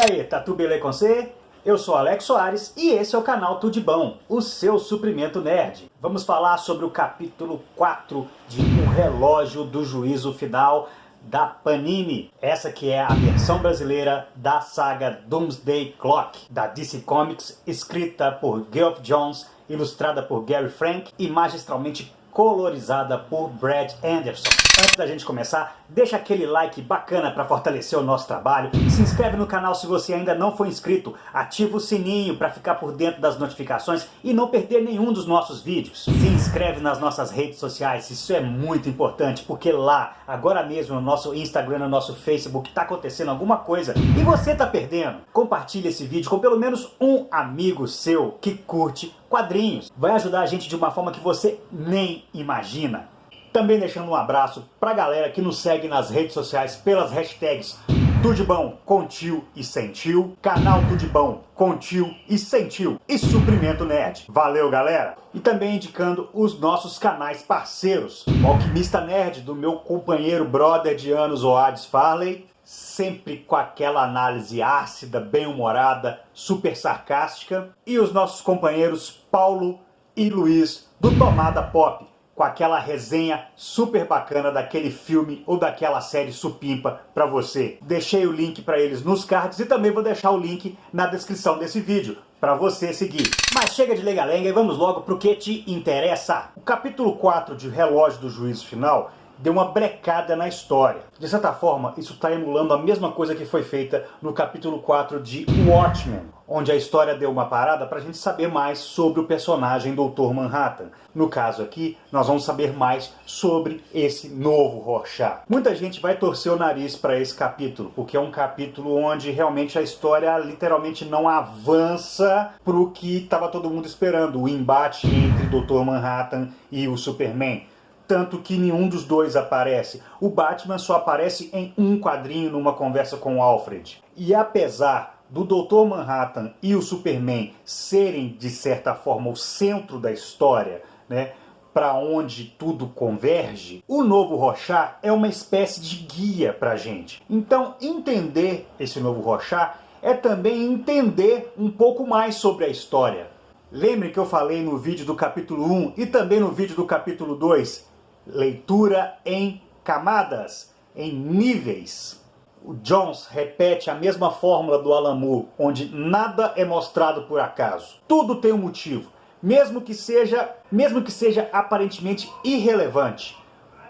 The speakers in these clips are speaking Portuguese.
aí, tá tudo beleza com você? Eu sou Alex Soares e esse é o canal Tudo de Bom, o seu suprimento nerd. Vamos falar sobre o capítulo 4 de O Relógio do Juízo Final da Panini. Essa que é a versão brasileira da saga Doomsday Clock, da DC Comics, escrita por Geoff Johns, ilustrada por Gary Frank e magistralmente colorizada por Brad Anderson. Antes da gente começar, deixa aquele like bacana para fortalecer o nosso trabalho, se inscreve no canal se você ainda não for inscrito, ativa o sininho para ficar por dentro das notificações e não perder nenhum dos nossos vídeos. Se inscreve nas nossas redes sociais, isso é muito importante, porque lá, agora mesmo no nosso Instagram, no nosso Facebook, está acontecendo alguma coisa e você está perdendo. Compartilhe esse vídeo com pelo menos um amigo seu que curte quadrinhos. Vai ajudar a gente de uma forma que você nem imagina. Também deixando um abraço pra galera que nos segue nas redes sociais pelas hashtags Tudo de Bom com Tio e Sem Tio, canal Tudo de Bom com Tio e Sem Tio e Suprimento Nerd. Valeu, galera! E também indicando os nossos canais parceiros, o Alquimista Nerd do meu companheiro brother de anos, Oades Farley, sempre com aquela análise ácida, bem-humorada, super sarcástica, e os nossos companheiros Paulo e Luiz do Tomada Pop, com aquela resenha super bacana daquele filme ou daquela série supimpa para você. Deixei o link para eles nos cards e também vou deixar o link na descrição desse vídeo para você seguir. Mas chega de lenga-lenga e vamos logo pro que te interessa. O capítulo 4 de Relógio do Juízo Final deu uma brecada na história. De certa forma, isso está emulando a mesma coisa que foi feita no capítulo 4 de Watchmen, onde a história deu uma parada para a gente saber mais sobre o personagem Dr. Manhattan. No caso aqui, nós vamos saber mais sobre esse novo Rorschach. Muita gente vai torcer o nariz para esse capítulo, porque é um capítulo onde realmente a história literalmente não avança para o que estava todo mundo esperando, o embate entre Dr. Manhattan e o Superman. Tanto que nenhum dos dois aparece. O Batman só aparece em um quadrinho numa conversa com o Alfred. E apesar do Dr. Manhattan e o Superman serem, de certa forma, o centro da história, né, para onde tudo converge, o novo Rorschach é uma espécie de guia para a gente. Então, entender esse novo Rorschach é também entender um pouco mais sobre a história. Lembre que eu falei no vídeo do capítulo 1 e também no vídeo do capítulo 2, leitura em camadas, em níveis. O Johns repete a mesma fórmula do Alan Moore, onde nada é mostrado por acaso. Tudo tem um motivo, mesmo que seja aparentemente irrelevante.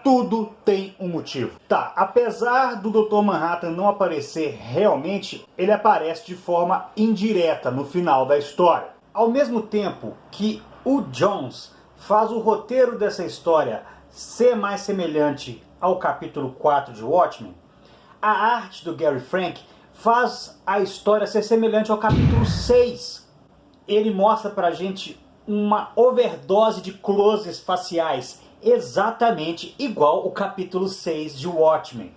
Tudo tem um motivo. Tá, apesar do Dr. Manhattan não aparecer realmente, ele aparece de forma indireta no final da história. Ao mesmo tempo que o Johns faz o roteiro dessa história ser mais semelhante ao capítulo 4 de Watchmen, a arte do Gary Frank faz a história ser semelhante ao capítulo 6. Ele mostra pra gente uma overdose de closes faciais, exatamente igual o capítulo 6 de Watchmen.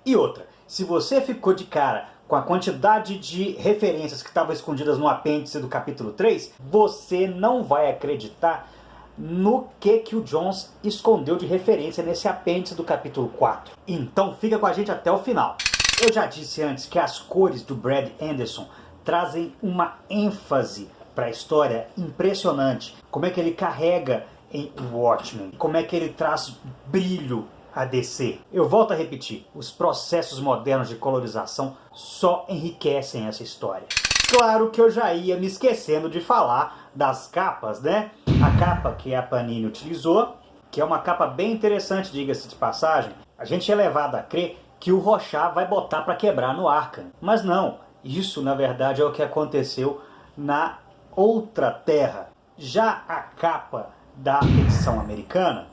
E outra, se você ficou de cara com a quantidade de referências que estavam escondidas no apêndice do capítulo 3, você não vai acreditar no que o Johns escondeu de referência nesse apêndice do capítulo 4. Então fica com a gente até o final. Eu já disse antes que as cores do Brad Anderson trazem uma ênfase para a história impressionante. Como é que ele carrega em Watchmen, como é que ele traz brilho a DC. Eu volto a repetir, os processos modernos de colorização só enriquecem essa história. Claro que eu já ia me esquecendo de falar das capas, né? A capa que a Panini utilizou, que é uma capa bem interessante, diga-se de passagem. A gente é levado a crer que o Rorschach vai botar para quebrar no Arkham. Mas não, isso na verdade é o que aconteceu na outra Terra. Já a capa da edição americana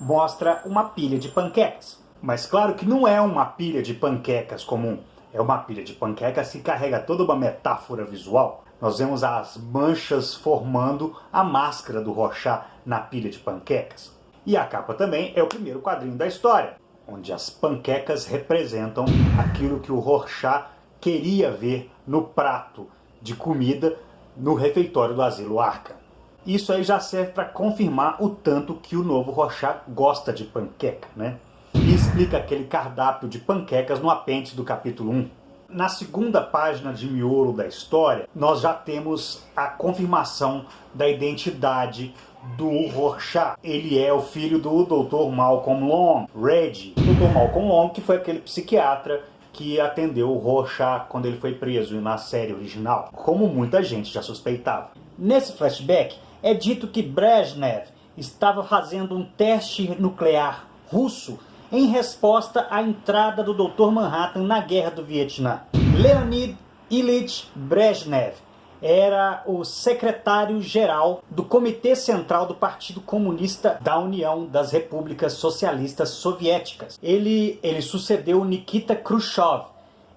mostra uma pilha de panquecas. Mas claro que não é uma pilha de panquecas comum. É uma pilha de panquecas que carrega toda uma metáfora visual. Nós vemos as manchas formando a máscara do Rorschach na pilha de panquecas. E a capa também é o primeiro quadrinho da história, onde as panquecas representam aquilo que o Rorschach queria ver no prato de comida no refeitório do Asilo Arkham. Isso aí já serve para confirmar o tanto que o novo Rorschach gosta de panqueca, né? E explica aquele cardápio de panquecas no apêndice do capítulo 1. Na segunda página de miolo da história, nós já temos a confirmação da identidade do Rorschach. Ele é o filho do Dr. Malcolm Long, Reggie. Dr. Malcolm Long, que foi aquele psiquiatra que atendeu o Rorschach quando ele foi preso na série original, como muita gente já suspeitava. Nesse flashback, é dito que Brezhnev estava fazendo um teste nuclear russo em resposta à entrada do Dr. Manhattan na Guerra do Vietnã. Leonid Ilyich Brezhnev era o secretário-geral do Comitê Central do Partido Comunista da União das Repúblicas Socialistas Soviéticas. Ele sucedeu Nikita Khrushchev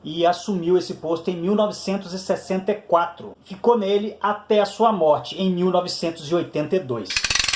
e assumiu esse posto em 1964. Ficou nele até a sua morte, em 1982.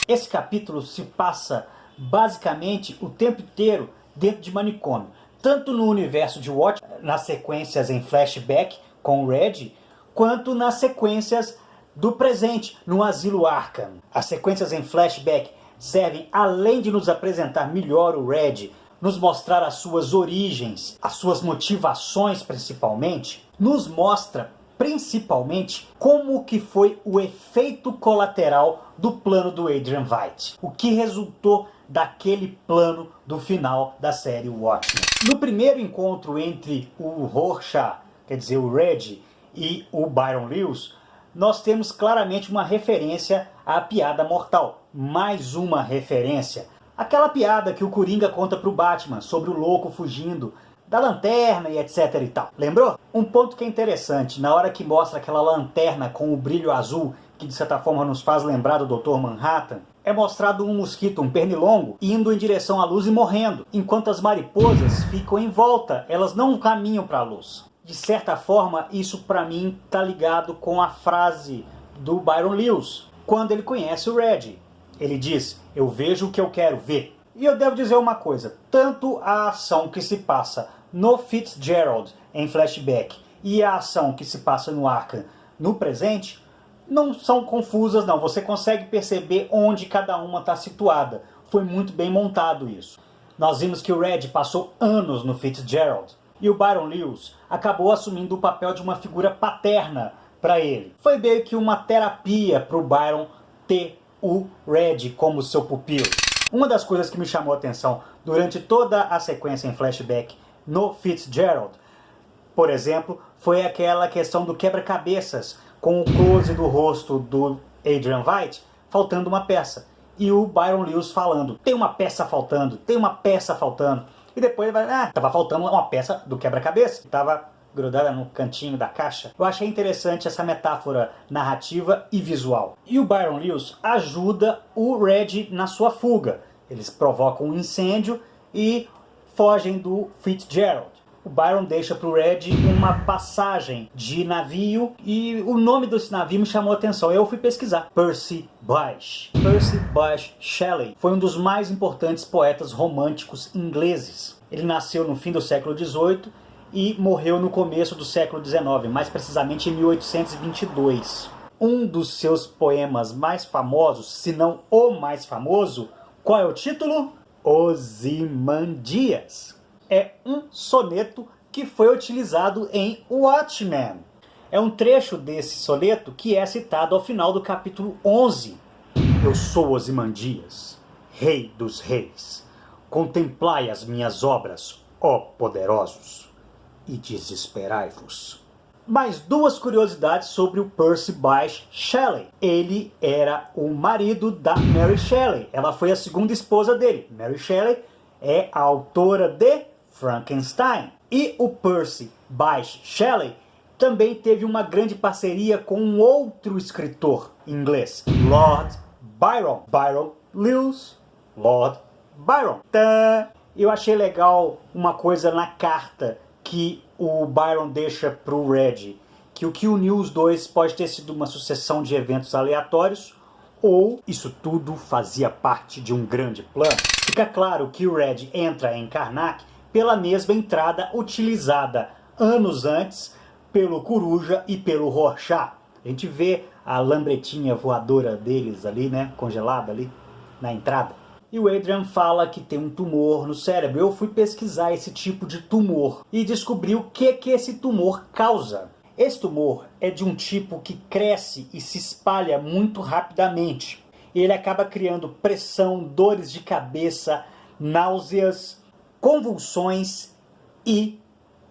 Esse capítulo se passa basicamente o tempo inteiro dentro de manicômio. Tanto no universo de Watchmen, nas sequências em flashback com o Red, quanto nas sequências do presente, no Asilo Arkham. As sequências em flashback servem, além de nos apresentar melhor o Red, nos mostrar as suas origens, as suas motivações principalmente, nos mostra principalmente como que foi o efeito colateral do plano do Adrian Veidt. O que resultou daquele plano do final da série Watchmen. No primeiro encontro entre o Rorschach, quer dizer, o Red, e o Byron Lewis, nós temos claramente uma referência à piada mortal. Mais uma referência. Aquela piada que o Coringa conta pro Batman sobre o louco fugindo da lanterna e etc e tal. Lembrou? Um ponto que é interessante, na hora que mostra aquela lanterna com o brilho azul, que de certa forma nos faz lembrar do Dr. Manhattan, é mostrado um mosquito, um pernilongo, indo em direção à luz e morrendo, enquanto as mariposas ficam em volta, elas não caminham para a luz. De certa forma, isso para mim tá ligado com a frase do Byron Lewis, quando ele conhece o Red. Ele diz, eu vejo o que eu quero ver. E eu devo dizer uma coisa, tanto a ação que se passa no Fitzgerald em flashback e a ação que se passa no Arkham no presente, não são confusas não, você consegue perceber onde cada uma está situada. Foi muito bem montado isso. Nós vimos que o Red passou anos no Fitzgerald e o Byron Lewis acabou assumindo o papel de uma figura paterna para ele. Foi meio que uma terapia para o Byron ter o Red como seu pupilo. Uma das coisas que me chamou a atenção durante toda a sequência em flashback no Fitzgerald, por exemplo, foi aquela questão do quebra-cabeças com o close do rosto do Adrian Veidt, faltando uma peça. E o Byron Lewis falando, tem uma peça faltando, tem uma peça faltando. E depois ele vai, tava faltando uma peça do quebra-cabeça, tava grudada no cantinho da caixa. Eu achei interessante essa metáfora narrativa e visual. E o Byron Lewis ajuda o Red na sua fuga. Eles provocam um incêndio e fogem do Fitzgerald. O Byron deixa para o Red uma passagem de navio e o nome desse navio me chamou a atenção. Eu fui pesquisar. Percy Bysshe. Percy Bysshe Shelley foi um dos mais importantes poetas românticos ingleses. Ele nasceu no fim do século XVIII e morreu no começo do século XIX, mais precisamente em 1822. Um dos seus poemas mais famosos, se não o mais famoso, qual é o título? Ozymandias. É um soneto que foi utilizado em Watchmen. É um trecho desse soneto que é citado ao final do capítulo 11. Eu sou Ozymandias, rei dos reis. Contemplai as minhas obras, ó poderosos, e desesperai-vos. Mais duas curiosidades sobre o Percy Bysshe Shelley. Ele era o marido da Mary Shelley. Ela foi a segunda esposa dele. Mary Shelley é a autora de Frankenstein. E o Percy Bysshe Shelley também teve uma grande parceria com um outro escritor inglês, Lord Byron. Byron Lewis, Lord Byron. Eu achei legal uma coisa na carta que o Byron deixa para o Red, que o que uniu os dois pode ter sido uma sucessão de eventos aleatórios, ou isso tudo fazia parte de um grande plano. Fica claro que o Red entra em Karnak pela mesma entrada utilizada anos antes pelo Coruja e pelo Rorschach. A gente vê a lambretinha voadora deles ali, né, congelada ali na entrada. E o Adrian fala que tem um tumor no cérebro. Eu fui pesquisar esse tipo de tumor e descobri o que esse tumor causa. Esse tumor é de um tipo que cresce e se espalha muito rapidamente. Ele acaba criando pressão, dores de cabeça, náuseas, convulsões e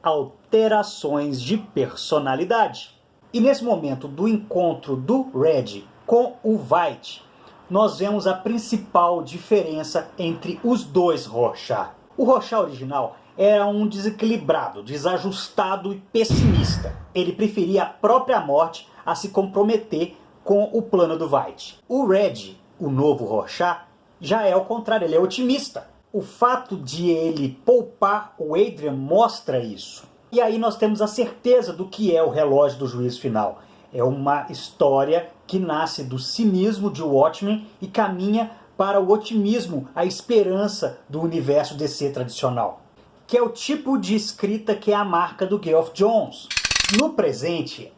alterações de personalidade. E nesse momento do encontro do Red com o Veidt, nós vemos a principal diferença entre os dois Rorschach. O Rorschach original era um desequilibrado, desajustado e pessimista. Ele preferia a própria morte a se comprometer com o plano do Veidt. O Red, o novo Rorschach, já é o contrário, ele é otimista. O fato de ele poupar o Adrian mostra isso. E aí nós temos a certeza do que é o relógio do juízo final. É uma história que nasce do cinismo de Watchmen e caminha para o otimismo, a esperança do universo DC tradicional. Que é o tipo de escrita que é a marca do Geoff Johns. No presente,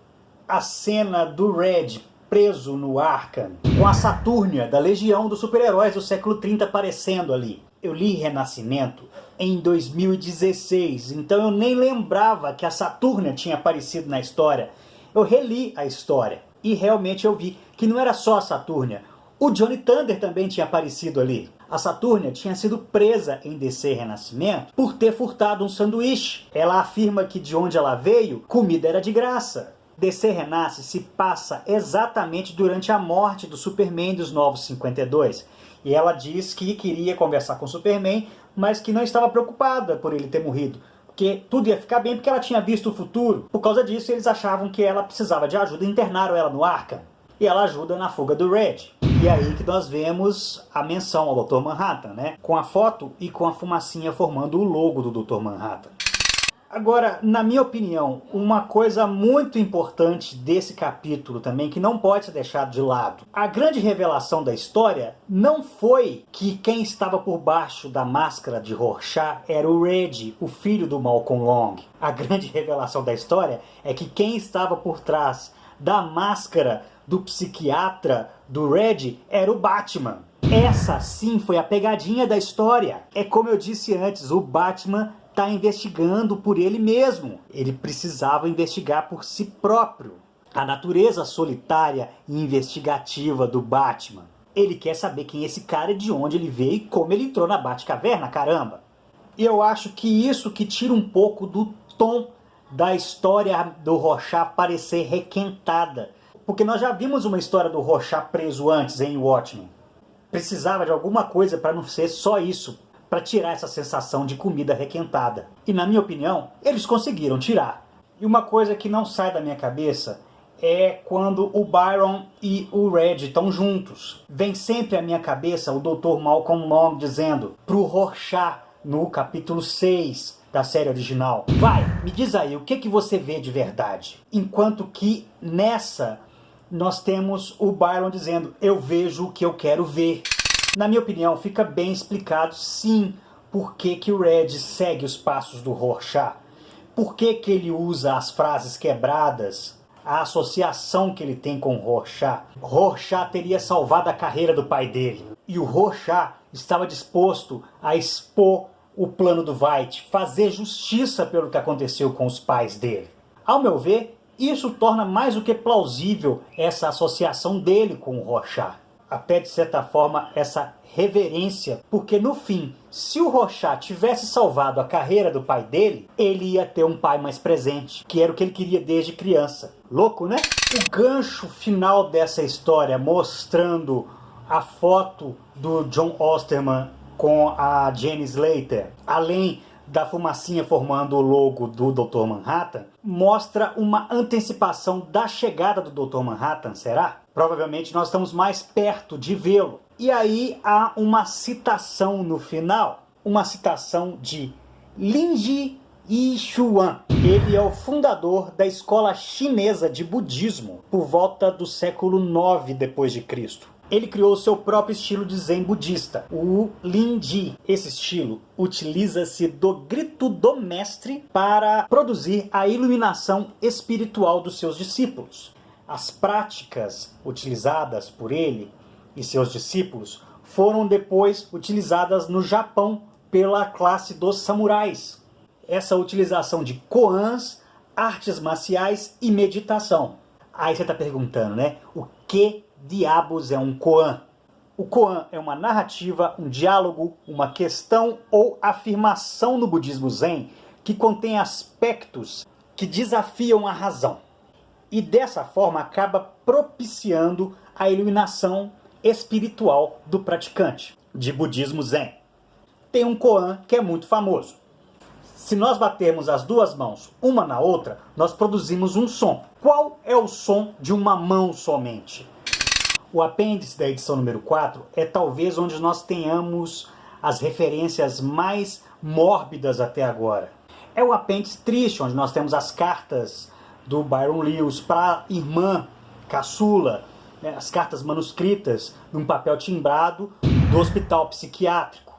a cena do Red preso no Arkham, com a Saturnia da Legião dos Super-Heróis do século 30 aparecendo ali. Eu li Renascimento em 2016, então eu nem lembrava que a Saturnia tinha aparecido na história. Eu reli a história e realmente eu vi que não era só a Saturnia. O Johnny Thunder também tinha aparecido ali. A Saturnia tinha sido presa em DC Renascimento por ter furtado um sanduíche. Ela afirma que de onde ela veio, comida era de graça. DC Renasce se passa exatamente durante a morte do Superman dos Novos 52. E ela diz que queria conversar com o Superman, mas que não estava preocupada por ele ter morrido. Porque tudo ia ficar bem porque ela tinha visto o futuro. Por causa disso, eles achavam que ela precisava de ajuda e internaram ela no Arkham. E ela ajuda na fuga do Red. E aí que nós vemos a menção ao Dr. Manhattan, né? Com a foto e com a fumacinha formando o logo do Dr. Manhattan. Agora, na minha opinião, uma coisa muito importante desse capítulo também, que não pode ser deixado de lado. A grande revelação da história não foi que quem estava por baixo da máscara de Rorschach era o Red, o filho do Malcolm Long. A grande revelação da história é que quem estava por trás da máscara do psiquiatra do Red era o Batman. Essa sim foi a pegadinha da história. É como eu disse antes, o Batman está investigando por ele mesmo. Ele precisava investigar por si próprio. A natureza solitária e investigativa do Batman. Ele quer saber quem é esse cara, de onde ele veio e como ele entrou na Batcaverna, caramba. E eu acho que isso que tira um pouco do tom da história do Rorschach parecer requentada. Porque nós já vimos uma história do Rorschach preso antes em Watchmen. Precisava de alguma coisa para não ser só isso, para tirar essa sensação de comida requentada. E na minha opinião, eles conseguiram tirar. E uma coisa que não sai da minha cabeça é quando o Byron e o Red estão juntos. Vem sempre à minha cabeça o Dr. Malcolm Long dizendo pro Rorschach no capítulo 6 da série original: vai, me diz aí, o que você vê de verdade? Enquanto que nessa nós temos o Byron dizendo: eu vejo o que eu quero ver. Na minha opinião, fica bem explicado, sim, por que o Red segue os passos do Rorschach. Por que ele usa as frases quebradas, a associação que ele tem com o Rorschach. Rorschach teria salvado a carreira do pai dele. E o Rorschach estava disposto a expor o plano do Veidt, fazer justiça pelo que aconteceu com os pais dele. Ao meu ver, isso torna mais do que plausível essa associação dele com o Rorschach. Até de certa forma essa reverência, porque no fim, se o Rorschach tivesse salvado a carreira do pai dele, ele ia ter um pai mais presente, que era o que ele queria desde criança. Louco, né? O gancho final dessa história, mostrando a foto do John Osterman com a Jenny Slater, além da fumacinha formando o logo do Dr. Manhattan, mostra uma antecipação da chegada do Dr. Manhattan, será? Provavelmente nós estamos mais perto de vê-lo. E aí há uma citação no final, uma citação de Lin Yixuan. Ele é o fundador da escola chinesa de budismo por volta do século 9 depois de Cristo. Ele criou o seu próprio estilo de Zen budista, o Linji. Esse estilo utiliza-se do grito do mestre para produzir a iluminação espiritual dos seus discípulos. As práticas utilizadas por ele e seus discípulos foram depois utilizadas no Japão pela classe dos samurais. Essa utilização de koans, artes marciais e meditação. Aí você está perguntando, né? O que diabos é um koan? O koan é uma narrativa, um diálogo, uma questão ou afirmação no budismo zen que contém aspectos que desafiam a razão. E dessa forma acaba propiciando a iluminação espiritual do praticante de budismo zen. Tem um koan que é muito famoso. Se nós batermos as duas mãos uma na outra, nós produzimos um som. Qual é o som de uma mão somente? O apêndice da edição número 4 é talvez onde nós tenhamos as referências mais mórbidas até agora. É o apêndice triste, onde nós temos as cartas do Byron Lewis para a irmã caçula, né, as cartas manuscritas num papel timbrado do hospital psiquiátrico.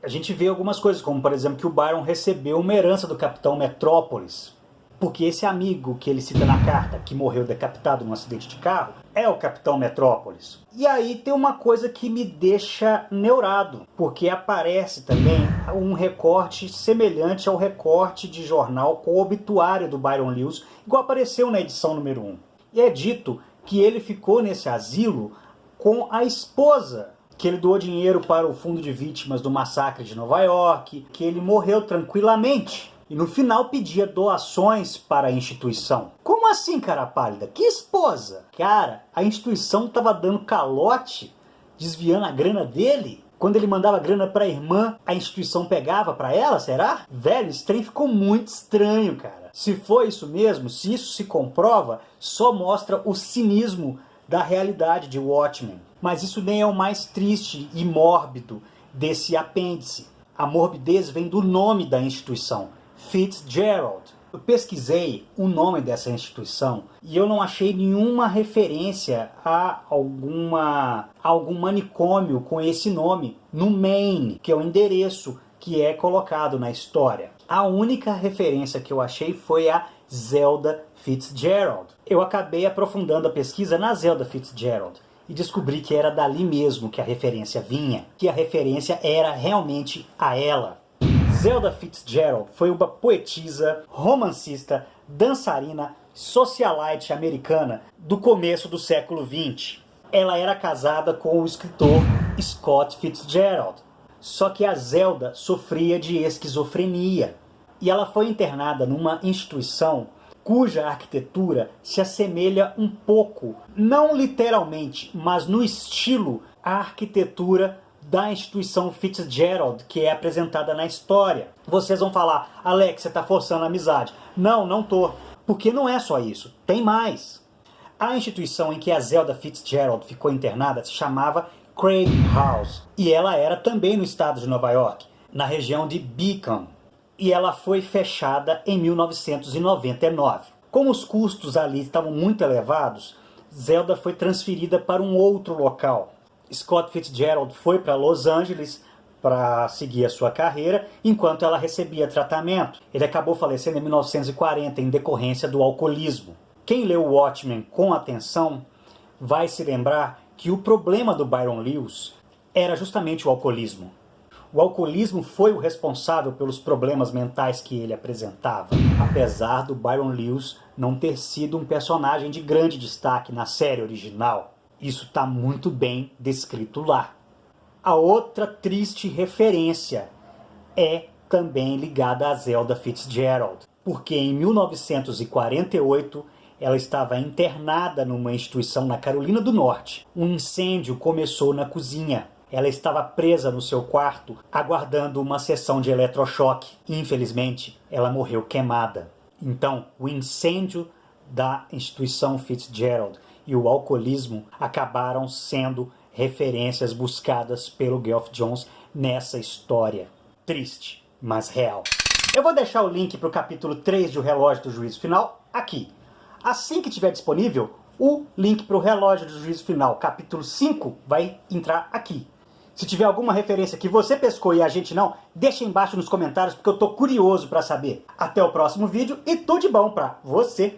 A gente vê algumas coisas, como por exemplo que o Byron recebeu uma herança do capitão Metrópolis, porque esse amigo que ele cita na carta, que morreu decapitado num acidente de carro, é o capitão Metrópolis. E aí tem uma coisa que me deixa neurado, porque aparece também um recorte semelhante ao recorte de jornal com o obituário do Byron Lewis, igual apareceu na edição número 1. E é dito que ele ficou nesse asilo com a esposa, que ele doou dinheiro para o fundo de vítimas do massacre de Nova York, que ele morreu tranquilamente e no final pedia doações para a instituição. Como assim, cara pálida? Que esposa? Cara, a instituição estava dando calote, desviando a grana dele. Quando ele mandava grana para a irmã, a instituição pegava para ela, será? Velho, esse trem ficou muito estranho, cara. Se for isso mesmo, se isso se comprova, só mostra o cinismo da realidade de Watchmen. Mas isso nem é o mais triste e mórbido desse apêndice. A morbidez vem do nome da instituição, Fitzgerald. Eu pesquisei o nome dessa instituição e eu não achei nenhuma referência a algum manicômio com esse nome no Maine, que é o endereço que é colocado na história. A única referência que eu achei foi a Zelda Fitzgerald. Eu acabei aprofundando a pesquisa na Zelda Fitzgerald e descobri que era dali mesmo que a referência vinha, que a referência era realmente a ela. Zelda Fitzgerald foi uma poetisa, romancista, dançarina, socialite americana do começo do século XX. Ela era casada com o escritor Scott Fitzgerald, só que a Zelda sofria de esquizofrenia e ela foi internada numa instituição cuja arquitetura se assemelha um pouco, não literalmente, mas no estilo, à arquitetura da instituição Fitzgerald, que é apresentada na história. Vocês vão falar, Alex, você está forçando a amizade. Não, não tô. Porque não é só isso. Tem mais. A instituição em que a Zelda Fitzgerald ficou internada se chamava Craig House. E ela era também no estado de Nova York, na região de Beacon. E ela foi fechada em 1999. Como os custos ali estavam muito elevados, Zelda foi transferida para um outro local. Scott Fitzgerald foi para Los Angeles para seguir a sua carreira, enquanto ela recebia tratamento. Ele acabou falecendo em 1940 em decorrência do alcoolismo. Quem leu Watchmen com atenção vai se lembrar que o problema do Byron Lewis era justamente o alcoolismo. O alcoolismo foi o responsável pelos problemas mentais que ele apresentava, apesar do Byron Lewis não ter sido um personagem de grande destaque na série original. Isso está muito bem descrito lá. A outra triste referência é também ligada a Zelda Fitzgerald, porque em 1948 ela estava internada numa instituição na Carolina do Norte. Um incêndio começou na cozinha. Ela estava presa no seu quarto, aguardando uma sessão de eletrochoque. Infelizmente, ela morreu queimada. Então, o incêndio da instituição Fitzgerald e o alcoolismo acabaram sendo referências buscadas pelo Geoff Johns nessa história. Triste, mas real. Eu vou deixar o link para o capítulo 3 de O Relógio do Juízo Final aqui. Assim que estiver disponível, o link para o Relógio do Juízo Final, capítulo 5, vai entrar aqui. Se tiver alguma referência que você pescou e a gente não, deixa aí embaixo nos comentários porque eu tô curioso para saber. Até o próximo vídeo e tudo de bom para você!